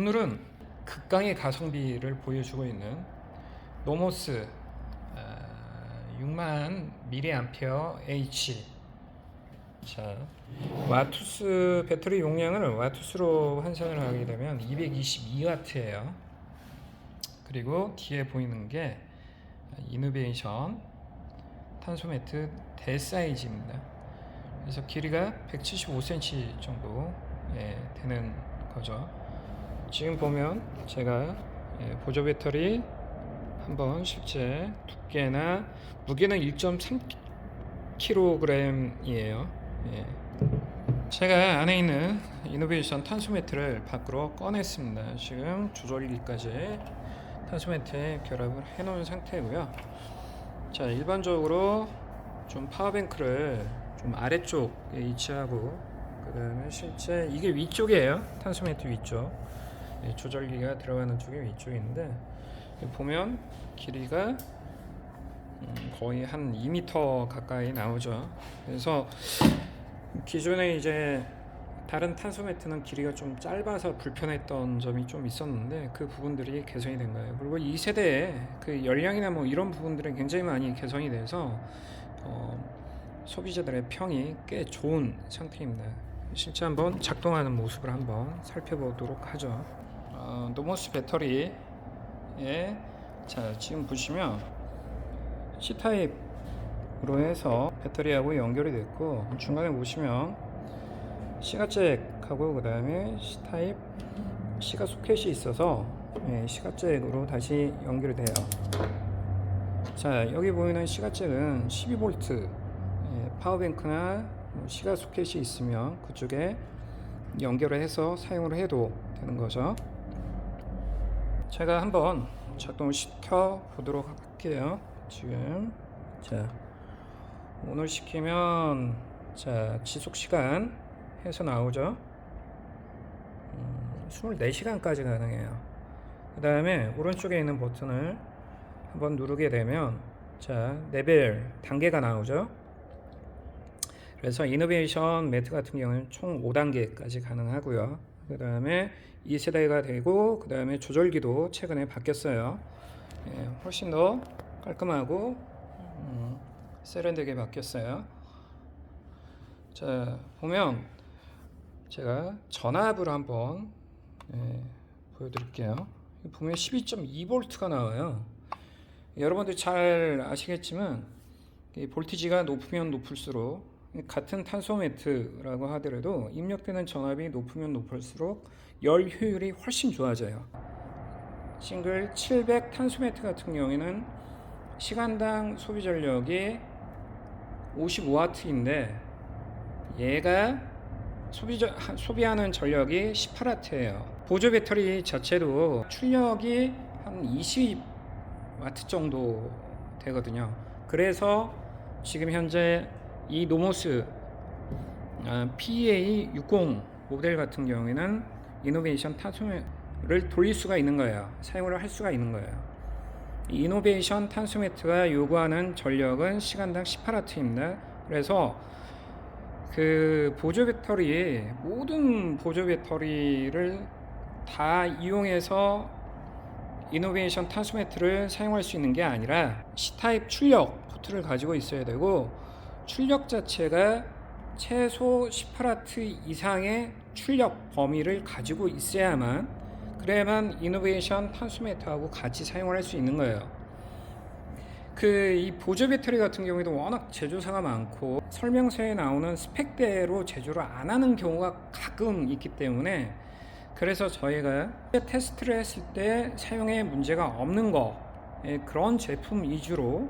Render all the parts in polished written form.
오늘은 극강의 가성비를 보여주고 있는 노모스 6만 mAh 자, 와투스 배터리 용량을 와투스로 환산을 하게 되면 222W예요. 그리고 뒤에 보이는 게 이노베이션 탄소 매트 대사이즈입니다. 그래서 길이가 175cm 정도 되는 거죠. 지금 보면 제가 보조 배터리 한번 실제 두께나 무게는 1.3kg이에요. 제가 안에 있는 이노베이션 탄소 매트를 밖으로 꺼냈습니다. 지금 조절기까지 탄소 매트에 결합을 해 놓은 상태고요. 자, 일반적으로 좀 파워뱅크를 좀 아래쪽에 위치하고, 그 다음에 실제 이게 위쪽이에요. 탄소 매트 위쪽. 조절기가 들어가는 쪽이 위쪽인데, 보면 길이가 거의 한 2m 가까이 나오죠. 그래서 기존에 이제 다른 탄소 매트는 길이가 좀 짧아서 불편했던 점이 좀 있었는데, 그 부분들이 개선이 된 거예요. 그리고 이 세대에 그 열량이나 뭐 이런 부분들이 굉장히 많이 개선이 돼서 소비자들의 평이 꽤 좋은 상태입니다. 실제 한번 작동하는 모습을 한번 살펴보도록 하죠. 노모스 배터리에 자, 지금 보시면 C타입으로 해서 배터리하고 연결이 됐고, 중간에 보시면 시가잭하고 그 다음에 C타입 시가 소켓이 있어서 시가잭으로 다시 연결이 돼요. 자, 여기 보이는 시가잭은 12V 파워뱅크나 시가 소켓이 있으면 그쪽에 연결을 해서 사용을 해도 되는 거죠. 제가 한번 작동을 시켜 보도록 할게요. 지금 자, 오늘 시키면 자, 지속 시간 해서 나오죠. 24시간까지 가능해요. 그 다음에 오른쪽에 있는 버튼을 한번 누르게 되면 자, 레벨 단계가 나오죠. 그래서 이노베이션 매트 같은 경우는 총 5단계까지 가능하고요. 그 다음에 2세대가 되고, 그 다음에 조절기도 최근에 바뀌었어요. 훨씬 더 깔끔하고 세련되게 바뀌었어요. 자, 보면 제가 전압을 한번 보여드릴게요. 보면 12.2V가 나와요. 여러분들 잘 아시겠지만 볼티지가 높으면 높을수록, 같은 탄소 매트라고 하더라도 입력되는 전압이 높으면 높을수록 열 효율이 훨씬 좋아져요. 싱글 700 탄소 매트 같은 경우에는 시간당 소비 전력이 55W인데 얘가 소비하는 전력이 18W예요. 보조 배터리 자체도 출력이 한 20W 정도 되거든요. 그래서 지금 현재 이 노모스 PEA60 모델 같은 경우에는 이노베이션 탄소매트를 돌릴 수가 있는 거예요. 사용을 할 수가 있는 거예요. 이 이노베이션 탄소매트가 요구하는 전력은 시간당 18W입니다. 그래서 그 보조 배터리, 모든 보조 배터리를 다 이용해서 이노베이션 탄소매트를 사용할 수 있는 게 아니라 C타입 출력 포트를 가지고 있어야 되고, 출력 자체가 최소 18W 이상의 출력 범위를 가지고 있어야만, 그래야만 이노베이션 탄소매트하고 같이 사용을 할 수 있는 거예요. 이 보조 배터리 같은 경우에도 워낙 제조사가 많고 설명서에 나오는 스펙대로 제조를 안 하는 경우가 가끔 있기 때문에, 그래서 저희가 테스트를 했을 때 사용에 문제가 없는 거, 그런 제품 위주로,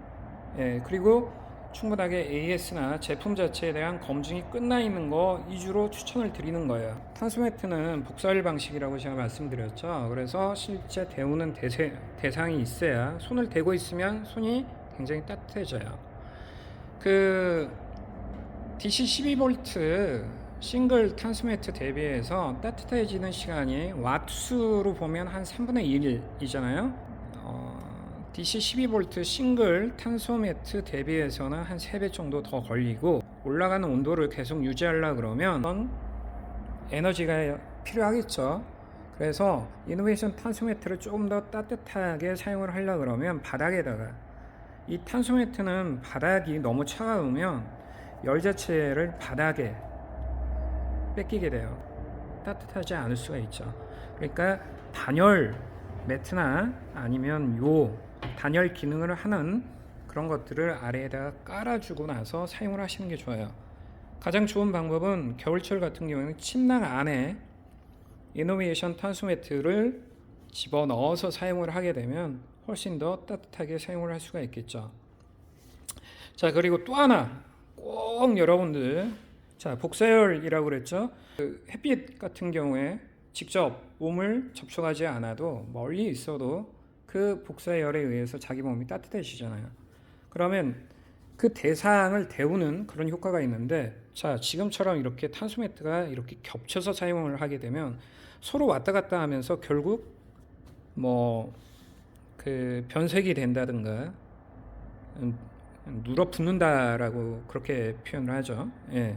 그리고 충분하게 AS나 제품 자체에 대한 검증이 끝나 있는 거 위주로 추천을 드리는 거예요. 탄소 매트는 복사일 방식이라고 제가 말씀드렸죠. 그래서 실제 데우는 대상이 있어야, 손을 대고 있으면 손이 굉장히 따뜻해져요. DC 12V 싱글 탄소 매트 대비해서 따뜻해지는 시간이 와트수로 보면 한 3분의 1이잖아요. DC 12V 싱글 탄소 매트 대비해서는 한 3배 정도 더 걸리고, 올라가는 온도를 계속 유지하려 그러면 에너지가 필요하겠죠. 그래서 이노베이션 탄소 매트를 조금 더 따뜻하게 사용을 하려고 그러면 바닥에다가, 이 탄소 매트는 바닥이 너무 차가우면 열 자체를 바닥에 뺏기게 돼요. 따뜻하지 않을 수가 있죠. 그러니까 단열 매트나 아니면 요 단열 기능을 하는 그런 것들을 아래에다가 깔아주고 나서 사용을 하시는 게 좋아요. 가장 좋은 방법은 겨울철 같은 경우에는 침낭 안에 이노베이션 탄소 매트를 집어넣어서 사용을 하게 되면 훨씬 더 따뜻하게 사용을 할 수가 있겠죠. 자, 그리고 또 하나 꼭 여러분들, 자, 복사열이라고 그랬죠. 그 햇빛 같은 경우에 직접 몸을 접촉하지 않아도 멀리 있어도 그 복사열에 의해서 자기 몸이 따뜻해지잖아요. 그러면 그 대상을 데우는 그런 효과가 있는데, 자, 지금처럼 이렇게 탄소 매트가 이렇게 겹쳐서 사용을 하게 되면 서로 왔다 갔다 하면서 결국 뭐 그 변색이 된다든가 눌어붙는다라고 그렇게 표현을 하죠. 예.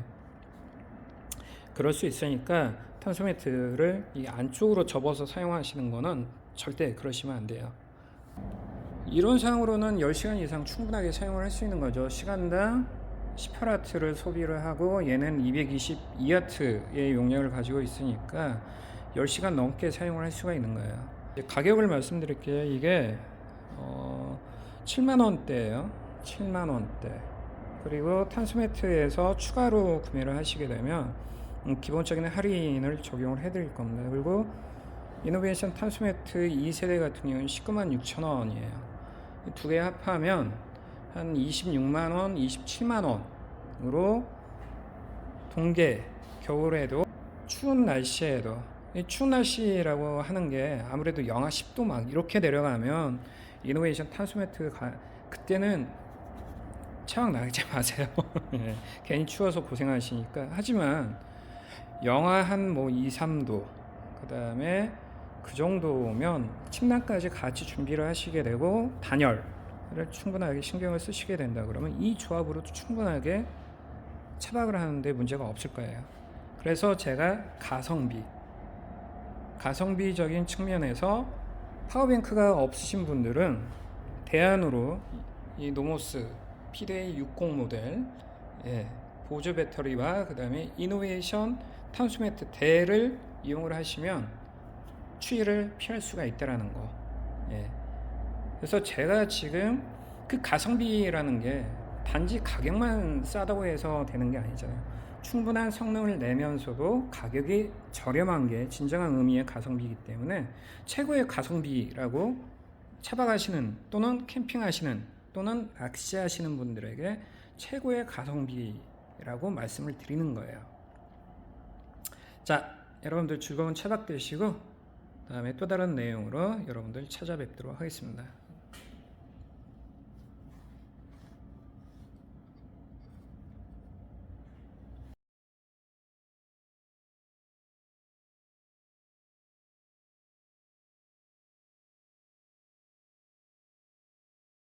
그럴 수 있으니까 탄소 매트를 이 안쪽으로 접어서 사용하시는 거는 절대 그러시면 안 돼요. 이론상으로는 10시간 이상 충분하게 사용을 할 수 있는 거죠. 시간당 18W를 소비를 하고 얘는 222W의 용량을 가지고 있으니까 10시간 넘게 사용을 할 수가 있는 거예요. 가격을 말씀드릴게요. 이게 7만원대예요. 7만원대. 그리고 탄소 매트에서 추가로 구매를 하시게 되면 기본적인 할인을 적용을 해드릴 겁니다. 그리고 이노베이션 탄소 매트 2세대 같은 경우는 19만 6천 원이에요. 두 개 합하면 한 26만 원, 27만 원으로 동계 겨울에도 추운 날씨에도, 이 추운 날씨라고 하는 게 아무래도 영하 10도 막 이렇게 내려가면 이노베이션 탄소 매트가 그때는 차박 나가지 마세요. 괜히 추워서 고생하시니까. 하지만 영하 한 뭐 2, 3도, 그 다음에 그 정도면 침낭까지 같이 준비를 하시게 되고 단열을 충분하게 신경을 쓰시게 된다 그러면 이 조합으로도 충분하게 차박을 하는데 문제가 없을 거예요. 그래서 제가 가성비적인 측면에서 파워뱅크가 없으신 분들은 대안으로 이 노모스 피데이 60 모델, 예, 보조 배터리와 그 다음에 이노베이션 탄소 매트 대를 이용을 하시면 추위를 피할 수가 있다라는 거. 예. 그래서 제가 지금 그 가성비라는 게 단지 가격만 싸다고 해서 되는 게 아니잖아요. 충분한 성능을 내면서도 가격이 저렴한 게 진정한 의미의 가성비이기 때문에 최고의 가성비라고 차박하시는 또는 캠핑하시는 또는 낚시하시는 분들에게 최고의 가성비라고 말씀을 드리는 거예요. 자, 여러분들 즐거운 차박 되시고 다음에 또 다른 내용으로 여러분들 찾아뵙도록 하겠습니다.